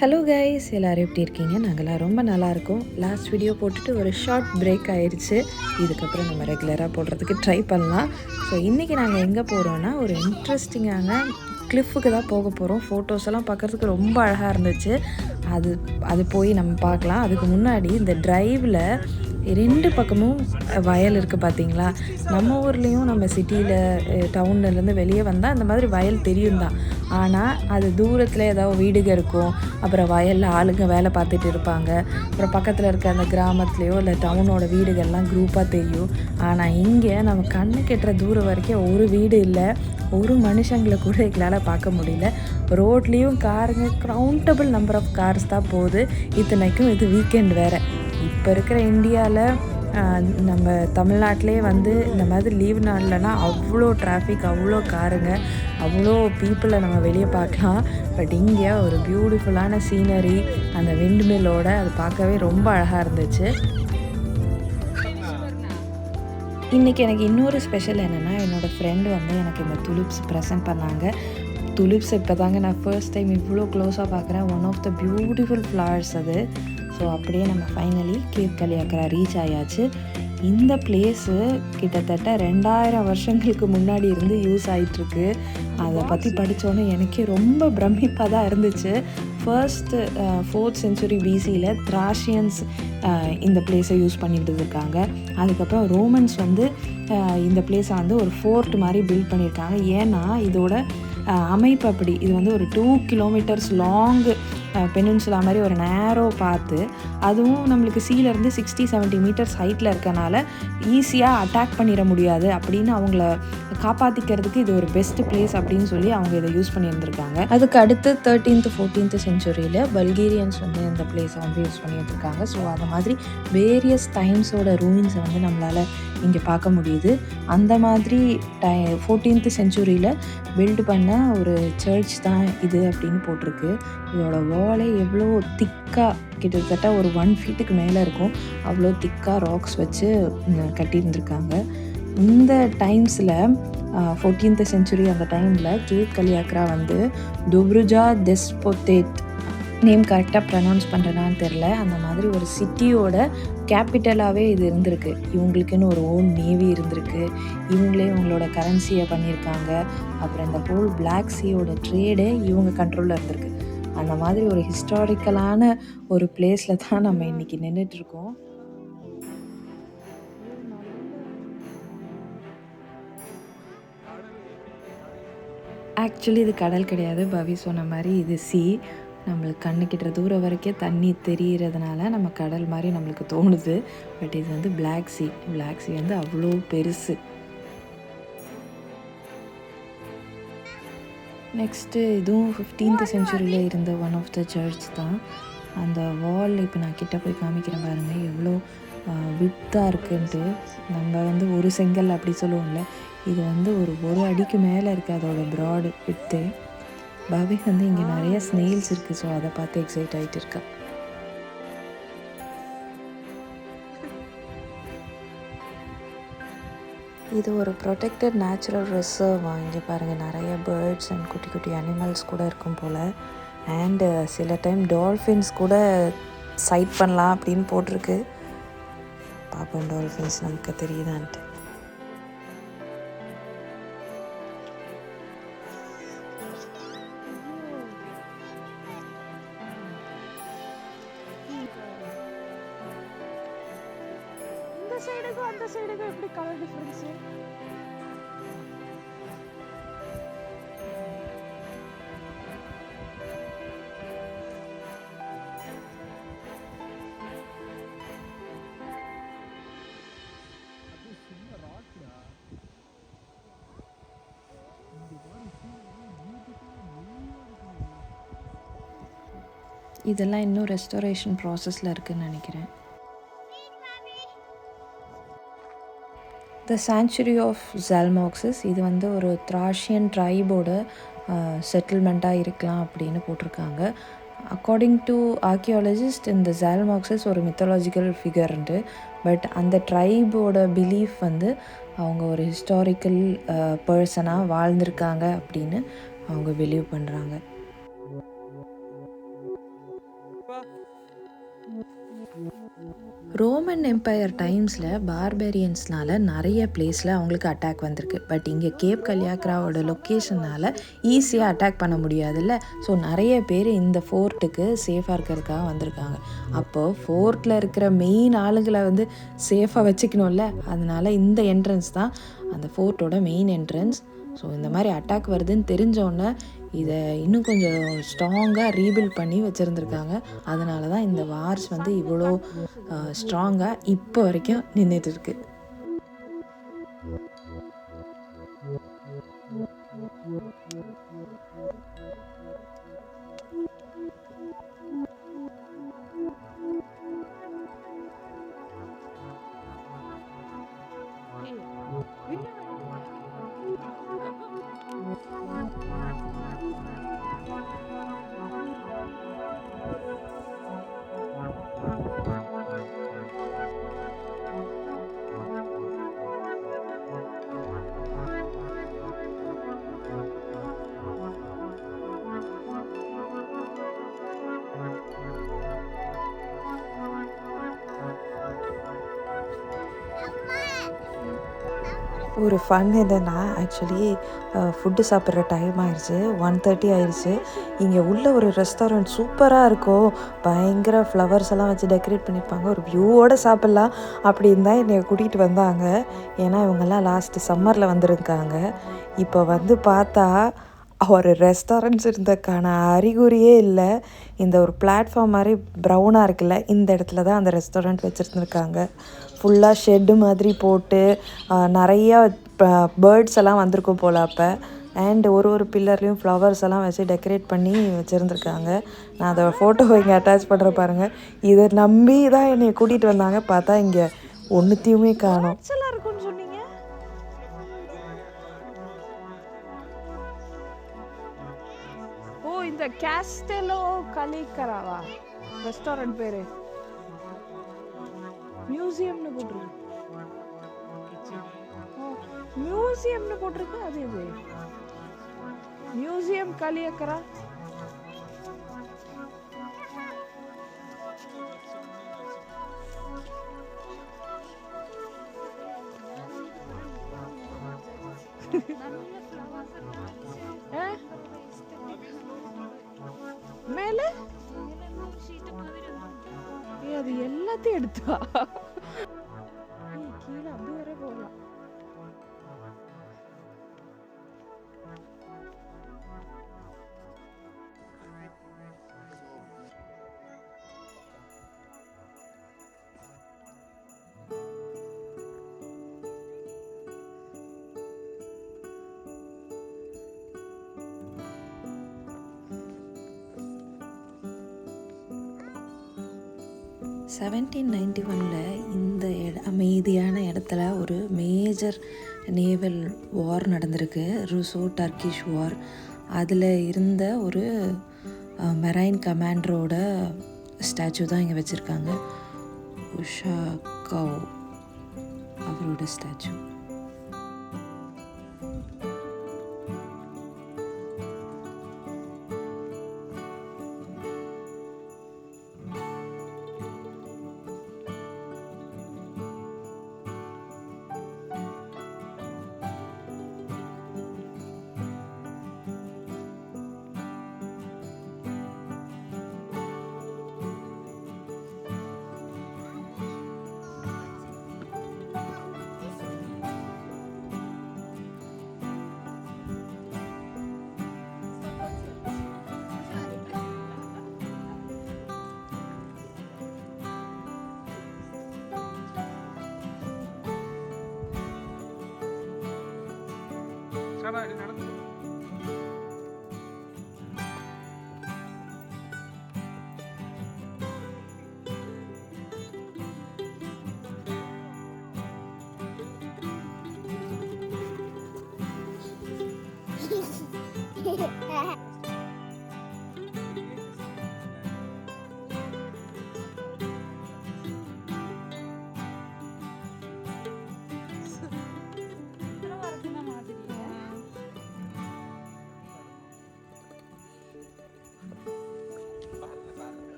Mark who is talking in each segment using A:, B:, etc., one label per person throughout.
A: Hello guys, எல்லோரும் எப்படி இருக்கீங்க? நாங்கள்லாம் ரொம்ப நல்லாயிருக்கோம். லாஸ்ட் வீடியோ போட்டுட்டு ஒரு ஷார்ட் பிரேக் ஆயிடுச்சு. இதுக்கப்புறம் நம்ம ரெகுலராக போடுறதுக்கு ட்ரை பண்ணலாம். ஸோ இன்றைக்கி நாங்கள் எங்கே போகிறோன்னா, ஒரு இன்ட்ரெஸ்டிங்கான கிளிஃபுக்கு தான் போக போகிறோம். ஃபோட்டோஸ் எல்லாம் பார்க்குறதுக்கு ரொம்ப அழகாக இருந்துச்சு. அது போய் நம்ம பார்க்கலாம். அதுக்கு முன்னாடி இந்த ட்ரைவில் 2 பக்கமும் வயல் இருக்குது பார்த்தீங்களா? நம்ம ஊர்லேயும் நம்ம சிட்டியில் டவுன்லேருந்து வெளியே வந்தால் அந்த மாதிரி வயல் தெரியும் தான். ஆனால் அது தூரத்தில் ஏதாவது வீடுங்க இருக்கும், அப்புறம் வயலில் ஆளுங்க வேலை பார்த்துட்டு இருப்பாங்க, அப்புறம் பக்கத்தில் இருக்க அந்த கிராமத்துலேயோ இல்லை டவுனோட வீடுகள்லாம் குரூப்பாக தெரியும். ஆனால் இங்கே நம்ம கண்ணு கெட்டுற தூரம் வரைக்கும் ஒரு வீடு இல்லை, ஒரு மனுஷங்களை கூட எங்களால் பார்க்க முடியல. ரோட்லேயும் காருங்க கவுண்டபிள் நம்பர் ஆஃப் கார்ஸ் தான் போகுது. இத்தனைக்கும் இது வீக்கெண்ட் வேறு. இப்போ இருக்கிற இந்தியாவில் நம்ம தமிழ்நாட்டிலே வந்து இந்த மாதிரி லீவ் நாள்லனா அவ்வளோ டிராஃபிக், அவ்வளோ காருங்க, அவ்வளோ பீப்புளை நம்ம வெளியே பார்க்கலாம். பட் இங்கே ஒரு பியூட்டிஃபுல்லான சீனரி, அந்த விண்ட் மில்லோட அது பார்க்கவே ரொம்ப அழகாக இருந்துச்சு. இன்றைக்கி எனக்கு இன்னொரு ஸ்பெஷல் என்னென்னா, என்னோடய ஃப்ரெண்டு வந்து எனக்கு இந்த துலிப்ஸ் ப்ரெசென்ட் பண்ணாங்க. துலிப்ஸ் இப்போ தாங்க நான் ஃபர்ஸ்ட் டைம் இவ்வளோ க்ளோஸாக பார்க்குறேன். One of the beautiful flowers அது. ஸோ அப்படியே நம்ம ஃபைனலி கேப் கலியாக்கரா ரீச் ஆயாச்சு. இந்த பிளேஸு கிட்டத்தட்ட 2000 வருஷங்களுக்கு முன்னாடி இருந்து யூஸ் ஆகிட்டுருக்கு. அதை பற்றி படித்தோன்னே எனக்கே ரொம்ப பிரமிப்பாக தான் இருந்துச்சு. ஃபர்ஸ்ட்டு 4th century BCயில் த்ராஷியன்ஸ் இந்த பிளேஸை யூஸ் பண்ணிட்டு இருக்காங்க. அதுக்கப்புறம் ரோமன்ஸ் வந்து இந்த பிளேஸை வந்து ஒரு ஃபோர்ட் மாதிரி பில்ட் பண்ணியிருக்காங்க. ஏன்னா இதோட அமைப்பு அப்படி. இது வந்து ஒரு 2 கிலோமீட்டர்ஸ் லாங்கு பெனின்சுலா மாதிரி ஒரு நேரோ பார்த்து, அதுவும் நம்மளுக்கு சீலேருந்து 60-70 மீட்டர்ஸ் ஹைட்டில் இருக்கனால ஈஸியாக அட்டாக் பண்ணிட முடியாது அப்படின்னு அவங்கள காப்பாற்றிக்கிறதுக்கு இது ஒரு பெஸ்ட் பிளேஸ் அப்படின்னு சொல்லி அவங்க இதை யூஸ் பண்ணியிருந்திருக்காங்க. அதுக்கு அடுத்து 13th 14th சென்ச்சுரியில் பல்கேரியன்ஸ் வந்து இந்த பிளேஸை வந்து யூஸ் பண்ணியிருந்திருக்காங்க. ஸோ அந்த மாதிரி வேரியஸ் டைம்ஸோட ரூயின்ஸை வந்து நம்மளால் இங்கே பார்க்க முடியுது. அந்த மாதிரி 14th சென்ச்சுரியில் பில்டு பண்ண ஒரு சர்ச் தான் இது அப்படின்னு போட்டிருக்கு. இதோட வாலே எவ்வளோ திக்காக, கிட்டத்தட்ட ஒரு 1 feet மேலே இருக்கும், அவ்வளோ திக்காக ராக்ஸ் வச்சு கட்டியிருந்துருக்காங்க. இந்த டைம்ஸில் 14th century அந்த டைமில் கேப் கலியாக்கரா வந்து துப்ருஜா டெஸ்போத்தேட், நேம் கரெக்டாக ப்ரனவுன்ஸ் பண்ணுறேனான்னு தெரில, அந்த மாதிரி ஒரு சிட்டியோட கேபிட்டலாகவே இது இருந்திருக்கு. இவங்களுக்குன்னு ஒரு ஓன் நேவி இருந்திருக்கு, இவங்களே இவங்களோட கரன்சியை பண்ணியிருக்காங்க. அப்புறம் இந்த ஹோல் பிளாக் சீயோட ட்ரேடே இவங்க கண்ட்ரோலில் இருந்திருக்கு. அந்த மாதிரி ஒரு ஹிஸ்டாரிக்கலான ஒரு பிளேஸில் தான் நம்ம இன்றைக்கி நின்றுட்டுருக்கோம். ஆக்சுவலி இது கடல் கிடையாது, பவி சொன்ன மாதிரி இது சீ. நம்மளுக்கு கண்ணுக்கிட்ட தூரம் வரைக்கும் தண்ணி தெரிகிறதுனால நம்ம கடல் மாதிரி நம்மளுக்கு தோணுது. பட் இது வந்து பிளாக் சீ. பிளாக் சீ வந்து அவ்வளோ பெருசு. நெக்ஸ்ட்டு இதுவும் 15th centuryயில் இருந்த ஒன் ஆஃப் த சர்ச் தான். அந்த வால் இப்போ நான் கிட்ட போய் காமிக்கிறேன் பாருங்கள், எவ்வளோ வித்தாக இருக்குன்ட்டு. நம்ம வந்து ஒரு செங்கல் அப்படி சொல்லுவோம்ல, இது வந்து ஒரு அடிக்கு மேலே இருக்குது அதோட ப்ராடு வித்து. பாபி வந்து இங்கே நிறைய ஸ்னெயில்ஸ் இருக்குது, ஸோ அதை பார்த்து எக்ஸைட் ஆகிட்டு இருக்கா. இது ஒரு ப்ரொடெக்டட் நேச்சுரல் ரிசர்வ். இங்கே பாருங்கள், நிறைய பேர்ட்ஸ் அண்ட் குட்டி குட்டி அனிமல்ஸ் கூட இருக்கும் போல். அண்டு சில டைம் டால்ஃபின்ஸ் கூட சைட் பண்ணலாம் அப்படின்னு போட்டிருக்கு. பார்ப்போம் டால்ஃபின்ஸ் நமக்கு தெரியுதான்ட்டு. அந்த சைடுக்கும் எப்படி கலர் டிஃபரன்ஸ்? இதெல்லாம் இன்னும் ரெஸ்டோரேஷன் ப்ராசஸில் இருக்குதுன்னு நினைக்கிறேன். த சாங்சுரி ஆஃப் ஜால்மாக்ஸஸ், இது வந்து ஒரு த்ராஷியன் ட்ரைபோட செட்டில்மெண்ட்டாக இருக்கலாம் அப்படின்னு போட்டிருக்காங்க. அக்கார்டிங் டு ஆர்கியாலஜிஸ்ட், இந்த ஜால்மாக்ஸஸ் ஒரு மித்தாலஜிக்கல் ஃபிகர்ன்ட்டு. பட் அந்த ட்ரைபோட பிலீஃப் வந்து அவங்க ஒரு ஹிஸ்டாரிக்கல் பர்சனாக வாழ்ந்திருக்காங்க அப்படின்னு அவங்க பிலீவ் பண்ணுறாங்க. ரோமன் எம்பையர் டைம்ஸில் பார்பேரியன்ஸ்னால் நிறைய பிளேஸில் அவங்களுக்கு அட்டாக் வந்திருக்கு. பட் இங்கே கேப் கலியாக்ராவோட லொக்கேஷனால் ஈஸியாக அட்டாக் பண்ண முடியாதுல்ல. ஸோ நிறைய பேர் இந்த ஃபோர்ட்டுக்கு சேஃபாக இருக்கிறதுக்காக வந்திருக்காங்க. அப்போது ஃபோர்ட்டில் இருக்கிற மெயின் ஆளுங்களை வந்து சேஃபாக வச்சுக்கணும்ல. அதனால் இந்த என்ட்ரன்ஸ் தான் அந்த ஃபோர்ட்டோட மெயின் என்ட்ரன்ஸ். ஸோ இந்த மாதிரி அட்டாக் வருதுன்னு தெரிஞ்சோன்னே இதை இன்னும் கொஞ்சம் ஸ்ட்ராங்காக ரீபில்ட் பண்ணி வச்சுருந்துருக்காங்க. அதனால தான் இந்த வார்ஸ் வந்து இவ்வளோ ஸ்ட்ராங்காக இப்போ வரைக்கும் நின்றுட்டு இருக்கு. ஒரு ஃபன் என்னென்னா, ஆக்சுவலி ஃபுட்டு சாப்பிட்ற டைம் ஆயிடுச்சு. 1:30 ஆயிடுச்சு. இங்கே உள்ள ஒரு ரெஸ்டாரண்ட் சூப்பராக இருக்கும். பயங்கர ஃப்ளவர்ஸ் எல்லாம் வச்சு டெக்கரேட் பண்ணியிருப்பாங்க. ஒரு வியூவோடு சாப்பிட்லாம் அப்படின்னு தான் என்னை கூட்டிகிட்டு வந்தாங்க. ஏன்னா இவங்கெல்லாம் லாஸ்ட்டு சம்மரில் வந்திருக்காங்க. இப்போ வந்து பார்த்தா ஒரு ரெஸ்டாரண்ட்ஸ் இருந்ததுக்கான அறிகுறியே இல்லை. இந்த ஒரு பிளாட்ஃபார்ம் மாதிரி ப்ரௌனாக இருக்குல்ல, இந்த இடத்துல தான் அந்த ரெஸ்டாரண்ட் வச்சுருந்துருக்காங்க. ஃபுல்லாக ஷெட்டு மாதிரி போட்டு நிறையா பேர்ட்ஸ் எல்லாம் வந்திருக்கும் போல் அப்போ. அண்ட் ஒரு பில்லர்லேயும் ஃப்ளவர்ஸ் எல்லாம் வச்சு டெக்கரேட் பண்ணி வச்சுருந்துருக்காங்க. நான் அதை ஃபோட்டோவை இங்கே அட்டாச் பண்ணுற பாருங்கள். இதை நம்பி தான் என்னை கூட்டிகிட்டு வந்தாங்க. பார்த்தா இங்கே ஒன்றுத்தையுமே காணோம். இருக்குன்னு சொன்னீங்க. ஓ, இந்த கேஸ்டெலோ கலிக்கராவா ரெஸ்டாரண்ட் பேரு? மியூசியம்னு போட்டிருக்கு. மியூசியம்னு போட்டிருக்கு. அது இது மியூசியம் கலியக்கரா. மேல அது எல்லாத்தையும் எடுத்தா கீழே அப்படி வர போகலாம். இந்த அமைதியான இடத்துல ஒரு மேஜர் நேவல் வார் நடந்திருக்கு. ரூசோ டர்க்கிஷ் வார். அதில் இருந்த ஒரு மெரைன் கமாண்டரோட ஸ்டாச்சு தான் இங்கே வச்சுருக்காங்க. உஷாகவ் அவரோட ஸ்டாச்சு.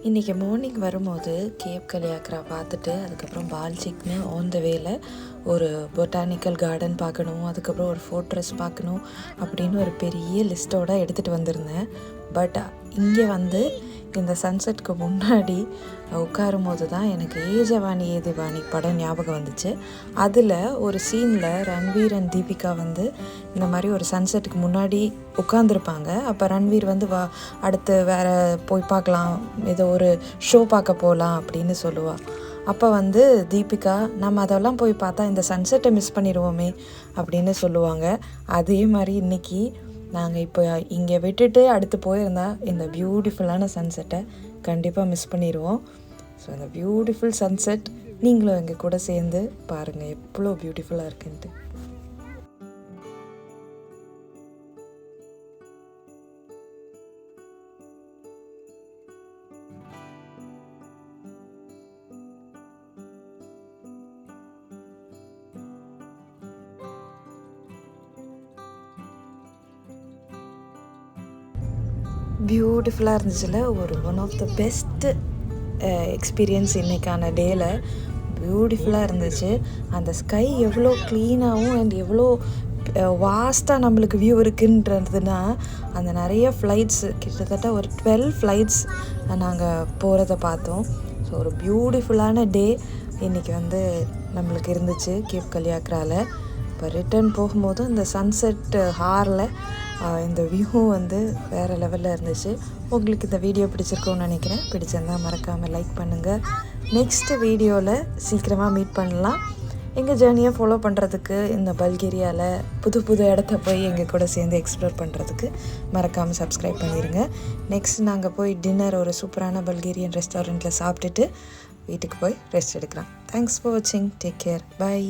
A: இன்றைக்கி மார்னிங் வரும்போது கேப் கலியாக்ரா பார்த்துட்டு அதுக்கப்புறம் பால்சிக்னு ஆன் த வேல ஒரு பொட்டானிக்கல் கார்டன் பார்க்கணும், அதுக்கப்புறம் ஒரு ஃபோர்ட்ரஸ் பார்க்கணும் அப்படின்னு ஒரு பெரிய லிஸ்ட்டோடு எடுத்துகிட்டு வந்திருந்தேன். பட் இங்கே வந்து இந்த சன்செட்டுக்கு முன்னாடி உட்காரும் போது தான் எனக்கு ஏஜவாணி ஏதிவாணி படம் ஞாபகம் வந்துச்சு. அதில் ஒரு சீனில் ரன்வீர் அண்ட் தீபிகா வந்து இந்த மாதிரி ஒரு சன்செட்டுக்கு முன்னாடி உட்காந்துருப்பாங்க. அப்போ ரன்வீர் வந்து அடுத்து வேறு போய் பார்க்கலாம், ஏதோ ஒரு ஷோ பார்க்க போகலாம் அப்படின்னு சொல்லுவாள். அப்போ வந்து தீபிகா நம்ம அதெல்லாம் போய் பார்த்தா இந்த சன்செட்டை மிஸ் பண்ணிடுவோமே அப்படின்னு சொல்லுவாங்க. அதே மாதிரி இன்றைக்கி நாங்கள் இப்போ இங்கே விட்டுட்டு அடுத்து போயிருந்தா இந்த பியூட்டிஃபுல்லான சன்செட்டை கண்டிப்பாக மிஸ் பண்ணிடுவோம். ஸோ அந்த பியூட்டிஃபுல் சன்செட் நீங்களும் எங்கள் கூட சேர்ந்து பாருங்கள் எவ்வளோ பியூட்டிஃபுல்லாக இருக்குன்ட்டு. பியூட்டிஃபுல்லாக இருந்துச்சுல, ஒரு one of the best experience இன்றைக்கான டேயில். பியூட்டிஃபுல்லாக இருந்துச்சு. அந்த ஸ்கை எவ்வளோ க்ளீனாகவும் அண்ட் எவ்வளோ வாஸ்ட்டாக நம்மளுக்கு வியூ இருக்குன்றதுனா அந்த நிறைய ஃப்ளைட்ஸ் கிட்டத்தட்ட ஒரு 12 ஃப்ளைட்ஸ் நாங்கள் போகிறத பார்த்தோம். ஸோ ஒரு பியூட்டிஃபுல்லான டே இன்றைக்கி வந்து நம்மளுக்கு இருந்துச்சு கேப் கலியாக்ராவில். இப்போ ரிட்டர்ன் போகும்போதும் இந்த சன்செட் ஹாரில் இந்த வியூ வந்து வேறு லெவலில் இருந்துச்சு. உங்களுக்கு இந்த வீடியோ பிடிச்சிருக்கோன்னு நினைக்கிறேன். பிடிச்சிருந்தால் மறக்காமல் லைக் பண்ணுங்கள். நெக்ஸ்ட்டு வீடியோவில் சீக்கிரமாக மீட் பண்ணலாம். எங்கள் ஜேர்னியை ஃபாலோ பண்ணுறதுக்கு இந்த பல்கேரியாவில் புது புது இடத்த போய் எங்கள் கூட சேர்ந்து எக்ஸ்ப்ளோர் பண்ணுறதுக்கு மறக்காமல் சப்ஸ்கிரைப் பண்ணிடுங்க. நெக்ஸ்ட் நாங்கள் போய் டின்னர் ஒரு சூப்பரான பல்கேரியன் ரெஸ்டாரண்ட்டில் சாப்பிட்டுட்டு வீட்டுக்கு போய் ரெஸ்ட் எடுக்கிறோம். தேங்க்ஸ் ஃபார் வாட்சிங். Take care. பை.